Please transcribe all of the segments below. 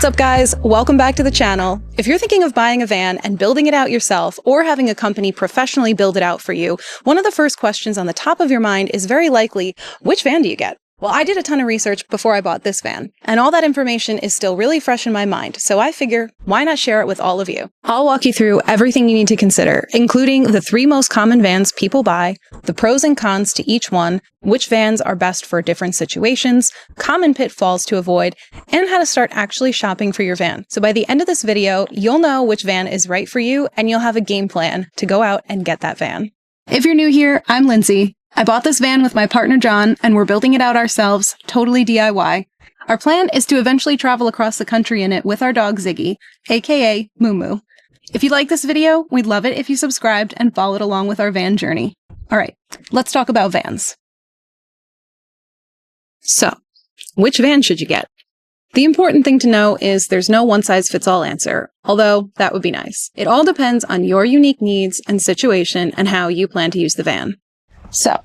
up, guys? Welcome back to the channel. If you're thinking of buying a van and building it out yourself, or having a company professionally build it out for you, one of the first questions on the top of your mind is very likely, which van do you get? Well, I did a ton of research before I bought this van, and all that information is still really fresh in my mind, so I figure, why not share it with all of you? I'll walk you through everything you need to consider, including the 3 most common vans people buy, the pros and cons to each one, which vans are best for different situations, common pitfalls to avoid, and how to start actually shopping for your van. So by the end of this video, you'll know which van is right for you, and you'll have a game plan to go out and get that van. If you're new here, I'm Lindsay. I bought this van with my partner John, and we're building it out ourselves, totally DIY. Our plan is to eventually travel across the country in it with our dog Ziggy, aka Moo Moo. If you like this video, we'd love it if you subscribed and followed along with our van journey. Alright, let's talk about vans. So, which van should you get? The important thing to know is there's no one-size-fits-all answer, although that would be nice. It all depends on your unique needs and situation and how you plan to use the van. So,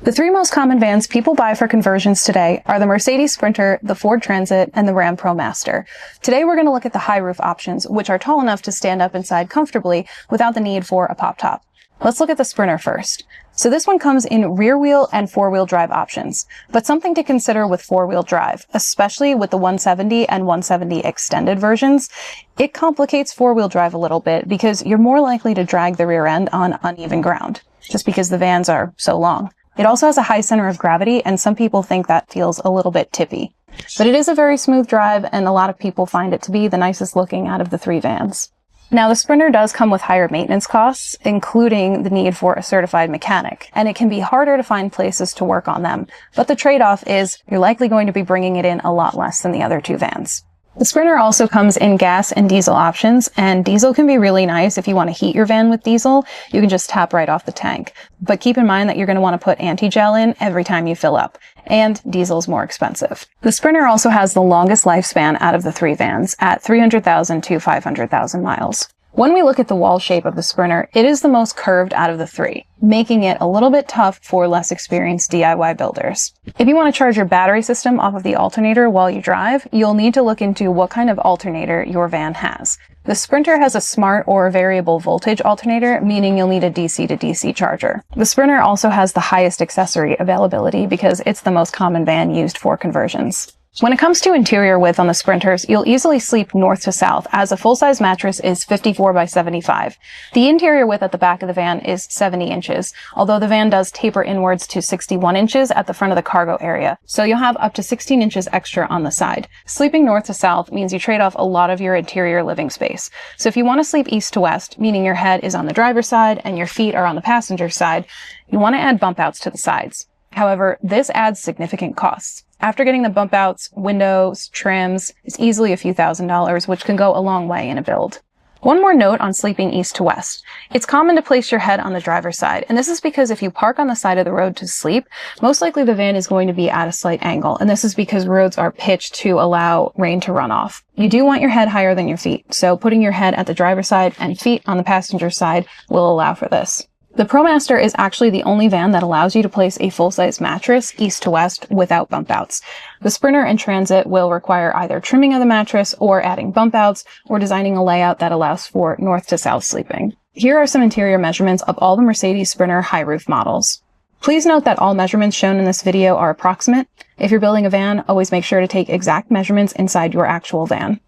the 3 most common vans people buy for conversions today are the Mercedes Sprinter, the Ford Transit, and the RAM ProMaster. Today we're going to look at the high roof options, which are tall enough to stand up inside comfortably without the need for a pop top. Let's look at the Sprinter first. So this one comes in rear-wheel and 4-wheel drive options, but something to consider with 4-wheel drive, especially with the 170 and 170 extended versions. It complicates 4-wheel drive a little bit because you're more likely to drag the rear end on uneven ground, just because the vans are so long. It also has a high center of gravity, and some people think that feels a little bit tippy. But it is a very smooth drive, and a lot of people find it to be the nicest looking out of the 3 vans. Now, the Sprinter does come with higher maintenance costs, including the need for a certified mechanic, and it can be harder to find places to work on them. But the trade-off is you're likely going to be bringing it in a lot less than the other 2 vans. The Sprinter also comes in gas and diesel options, and diesel can be really nice if you want to heat your van with diesel. You can just tap right off the tank. But keep in mind that you're going to want to put anti-gel in every time you fill up, and diesel's more expensive. The Sprinter also has the longest lifespan out of the 3 vans at 300,000 to 500,000 miles. When we look at the wall shape of the Sprinter, it is the most curved out of the 3, making it a little bit tough for less experienced DIY builders. If you want to charge your battery system off of the alternator while you drive, you'll need to look into what kind of alternator your van has. The Sprinter has a smart or variable voltage alternator, meaning you'll need a DC to DC charger. The Sprinter also has the highest accessory availability because it's the most common van used for conversions. When it comes to interior width on the Sprinters, you'll easily sleep north to south, as a full-size mattress is 54 by 75. The interior width at the back of the van is 70 inches, although the van does taper inwards to 61 inches at the front of the cargo area, so you'll have up to 16 inches extra on the side. Sleeping north to south means you trade off a lot of your interior living space. So if you want to sleep east to west, meaning your head is on the driver's side and your feet are on the passenger side, you want to add bump outs to the sides. However, this adds significant costs. After getting the bump outs, windows, trims, it's easily a few $1,000s, which can go a long way in a build. One more note on sleeping east to west. It's common to place your head on the driver's side, and this is because if you park on the side of the road to sleep, most likely the van is going to be at a slight angle, and this is because roads are pitched to allow rain to run off. You do want your head higher than your feet, so putting your head at the driver's side and feet on the passenger side will allow for this. The ProMaster is actually the only van that allows you to place a full-size mattress east to west without bump outs. The Sprinter and Transit will require either trimming of the mattress or adding bump outs or designing a layout that allows for north to south sleeping. Here are some interior measurements of all the Mercedes Sprinter high roof models. Please note that all measurements shown in this video are approximate. If you're building a van, always make sure to take exact measurements inside your actual van.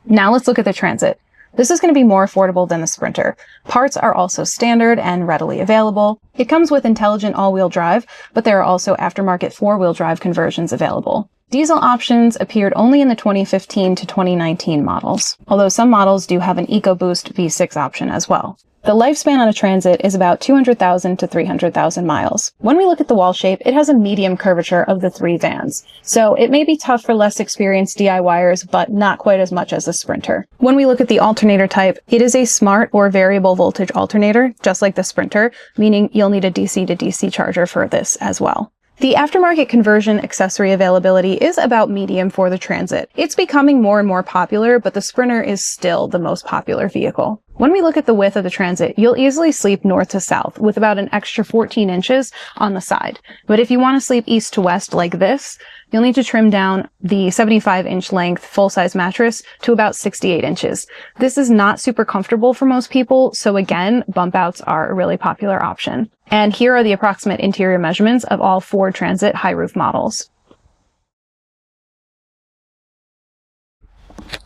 Now let's look at the Transit. This is going to be more affordable than the Sprinter. Parts are also standard and readily available. It comes with intelligent all-wheel drive, but there are also aftermarket 4-wheel drive conversions available. Diesel options appeared only in the 2015 to 2019 models, although some models do have an EcoBoost V6 option as well. The lifespan on a Transit is about 200,000 to 300,000 miles. When we look at the wall shape, it has a medium curvature of the 3 vans, so it may be tough for less experienced DIYers, but not quite as much as the Sprinter. When we look at the alternator type, it is a smart or variable voltage alternator, just like the Sprinter, meaning you'll need a DC to DC charger for this as well. The aftermarket conversion accessory availability is about medium for the Transit. It's becoming more and more popular, but the Sprinter is still the most popular vehicle. When we look at the width of the Transit, you'll easily sleep north to south with about an extra 14 inches on the side. But if you want to sleep east to west like this, you'll need to trim down the 75-inch length full-size mattress to about 68 inches. This is not super comfortable for most people, so again, bump outs are a really popular option. And here are the approximate interior measurements of all Ford Transit high roof models.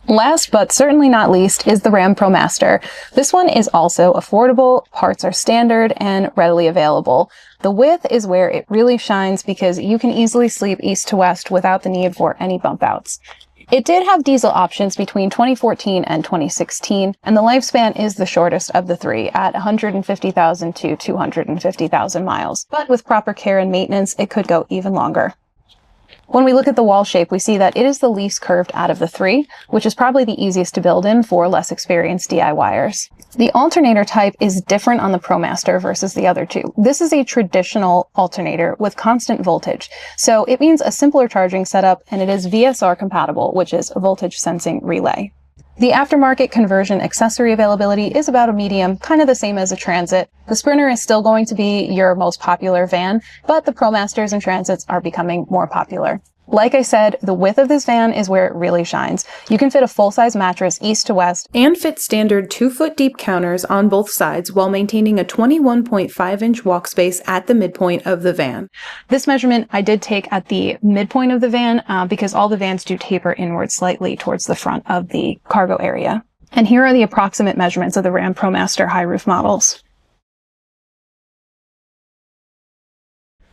Last but certainly not least is the RAM ProMaster. This one is also affordable, parts are standard and readily available. The width is where it really shines because you can easily sleep east to west without the need for any bump outs. It did have diesel options between 2014 and 2016, and the lifespan is the shortest of the three at 150,000 to 250,000 miles. But with proper care and maintenance, it could go even longer. When we look at the wall shape, we see that it is the least curved out of the three, which is probably the easiest to build in for less experienced DIYers. The alternator type is different on the ProMaster versus the other two. This is a traditional alternator with constant voltage, so it means a simpler charging setup, and it is VSR compatible, which is a voltage sensing relay. The aftermarket conversion accessory availability is about a medium, kind of the same as a Transit. The Sprinter is still going to be your most popular van, but the ProMasters and Transits are becoming more popular. Like I said, the width of this van is where it really shines. You can fit a full-size mattress east to west and fit standard 2-foot deep counters on both sides while maintaining a 21.5-inch walk space at the midpoint of the van. This measurement I did take at the midpoint of the van because all the vans do taper inward slightly towards the front of the cargo area. And here are the approximate measurements of the RAM ProMaster high roof models.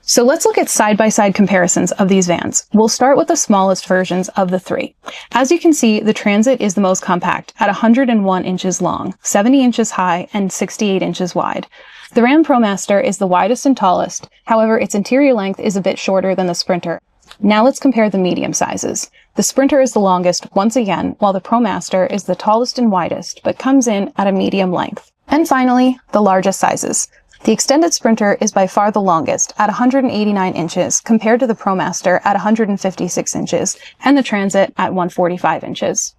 So let's look at side-by-side comparisons of these vans. We'll start with the smallest versions of the three. As you can see, the Transit is the most compact at 101 inches long, 70 inches high, and 68 inches wide. The RAM ProMaster is the widest and tallest. However, its interior length is a bit shorter than the Sprinter. Now let's compare the medium sizes. The Sprinter is the longest once again, while the ProMaster is the tallest and widest, but comes in at a medium length. And finally, the largest sizes. The extended Sprinter is by far the longest at 189 inches compared to the ProMaster at 156 inches and the Transit at 145 inches.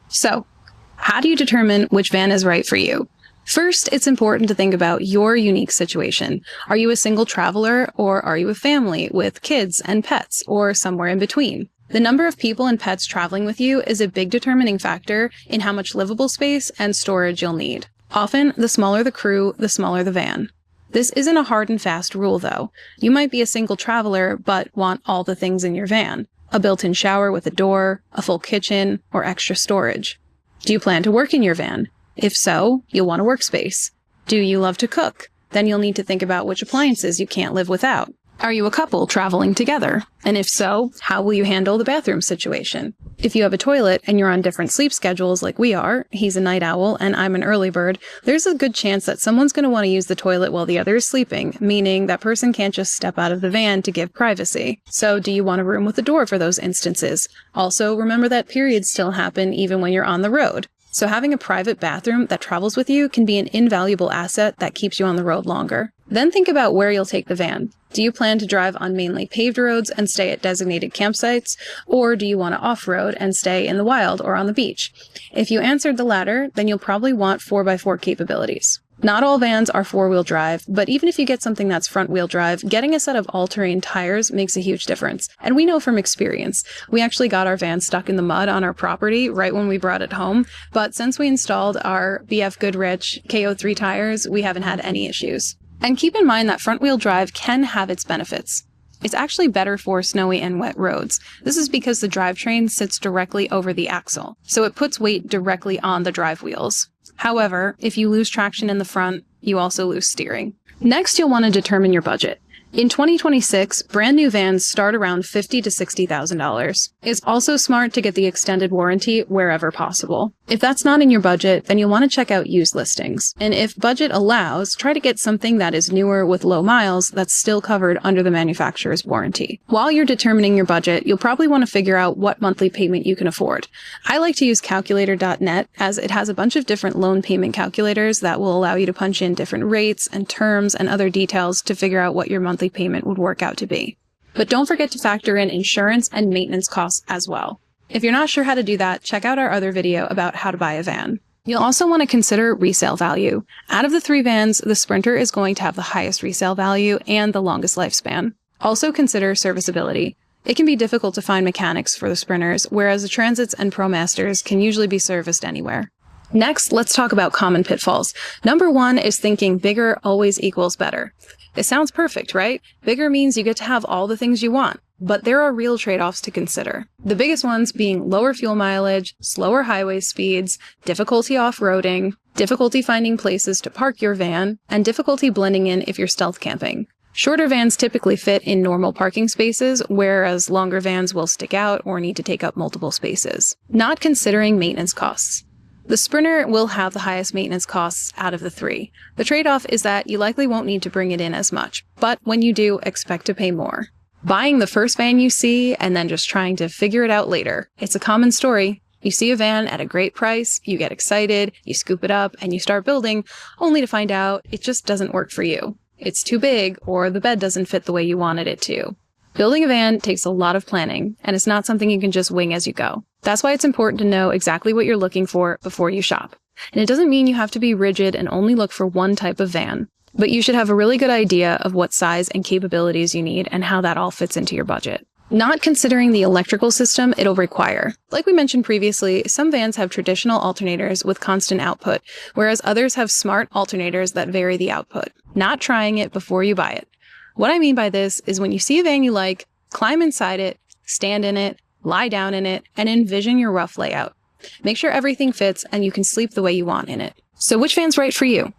So, how do you determine which van is right for you? First, it's important to think about your unique situation. Are you a single traveler, or are you a family with kids and pets, or somewhere in between? The number of people and pets traveling with you is a big determining factor in how much livable space and storage you'll need. Often, the smaller the crew, the smaller the van. This isn't a hard and fast rule, though. You might be a single traveler, but want all the things in your van. A built-in shower with a door, a full kitchen, or extra storage. Do you plan to work in your van? If so, you'll want a workspace. Do you love to cook? Then you'll need to think about which appliances you can't live without. Are you a couple traveling together? And if so, how will you handle the bathroom situation? If you have a toilet and you're on different sleep schedules like we are, he's a night owl and I'm an early bird, there's a good chance that someone's going to want to use the toilet while the other is sleeping, meaning that person can't just step out of the van to give privacy. So do you want a room with a door for those instances? Also, remember that periods still happen even when you're on the road. So having a private bathroom that travels with you can be an invaluable asset that keeps you on the road longer. Then think about where you'll take the van. Do you plan to drive on mainly paved roads and stay at designated campsites? Or do you want to off-road and stay in the wild or on the beach? If you answered the latter, then you'll probably want 4x4 capabilities. Not all vans are four-wheel drive, but even if you get something that's front-wheel drive, getting a set of all-terrain tires makes a huge difference. And we know from experience. We actually got our van stuck in the mud on our property right when we brought it home, but since we installed our BF Goodrich KO3 tires, we haven't had any issues. And keep in mind that front-wheel drive can have its benefits. It's actually better for snowy and wet roads. This is because the drivetrain sits directly over the axle, so it puts weight directly on the drive wheels. However, if you lose traction in the front, you also lose steering. Next, you'll want to determine your budget. In 2026, brand new vans start around $50,000 to $60,000. It's also smart to get the extended warranty wherever possible. If that's not in your budget, then you'll want to check out used listings. And if budget allows, try to get something that is newer with low miles that's still covered under the manufacturer's warranty. While you're determining your budget, you'll probably want to figure out what monthly payment you can afford. I like to use calculator.net as it has a bunch of different loan payment calculators that will allow you to punch in different rates and terms and other details to figure out what your monthly payment would work out to be. But don't forget to factor in insurance and maintenance costs as well. If you're not sure how to do that, check out our other video about how to buy a van. You'll also want to consider resale value. Out of the three vans, the Sprinter is going to have the highest resale value and the longest lifespan. Also consider serviceability. It can be difficult to find mechanics for the Sprinters, whereas the Transits and ProMasters can usually be serviced anywhere. Next, let's talk about common pitfalls. Number 1 is thinking bigger always equals better. It sounds perfect, right? Bigger means you get to have all the things you want, but there are real trade-offs to consider. The biggest ones being lower fuel mileage, slower highway speeds, difficulty off-roading, difficulty finding places to park your van, and difficulty blending in if you're stealth camping. Shorter vans typically fit in normal parking spaces, whereas longer vans will stick out or need to take up multiple spaces. Not considering maintenance costs. The Sprinter will have the highest maintenance costs out of the 3. The trade-off is that you likely won't need to bring it in as much, but when you do, expect to pay more. Buying the first van you see and then just trying to figure it out later. It's a common story. You see a van at a great price, you get excited, you scoop it up, and you start building, only to find out it just doesn't work for you. It's too big, or the bed doesn't fit the way you wanted it to. Building a van takes a lot of planning, and it's not something you can just wing as you go. That's why it's important to know exactly what you're looking for before you shop. And it doesn't mean you have to be rigid and only look for one type of van, but you should have a really good idea of what size and capabilities you need and how that all fits into your budget. Not considering the electrical system it'll require. Like we mentioned previously, some vans have traditional alternators with constant output, whereas others have smart alternators that vary the output. Not trying it before you buy it. What I mean by this is when you see a van you like, climb inside it, stand in it, lie down in it, and envision your rough layout. Make sure everything fits and you can sleep the way you want in it. So which van's right for you?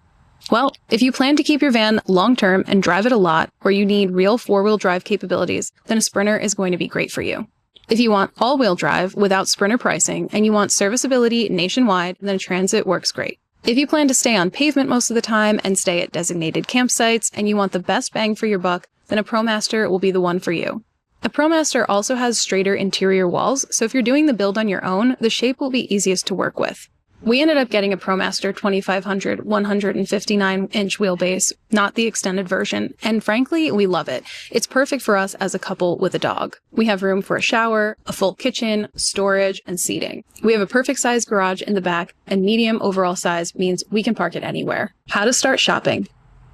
Well, if you plan to keep your van long-term and drive it a lot, or you need real four-wheel drive capabilities, then a Sprinter is going to be great for you. If you want all-wheel drive without Sprinter pricing, and you want serviceability nationwide, then a Transit works great. If you plan to stay on pavement most of the time and stay at designated campsites, and you want the best bang for your buck, then a ProMaster will be the one for you. A ProMaster also has straighter interior walls, so if you're doing the build on your own, the shape will be easiest to work with. We ended up getting a ProMaster 2500 159-inch wheelbase, not the extended version, and frankly, we love it. It's perfect for us as a couple with a dog. We have room for a shower, a full kitchen, storage, and seating. We have a perfect size garage in the back, and medium overall size means we can park it anywhere. How to start shopping.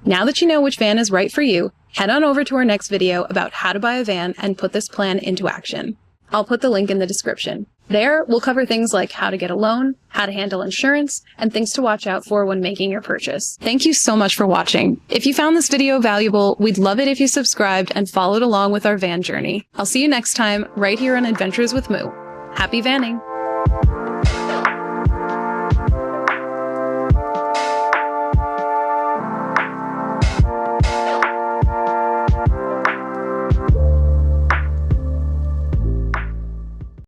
Now that you know which van is right for you, head on over to our next video about how to buy a van and put this plan into action. I'll put the link in the description. There, we'll cover things like how to get a loan, how to handle insurance, and things to watch out for when making your purchase. Thank you so much for watching. If you found this video valuable, we'd love it if you subscribed and followed along with our van journey. I'll see you next time, right here on Adventures with Moo. Happy vanning!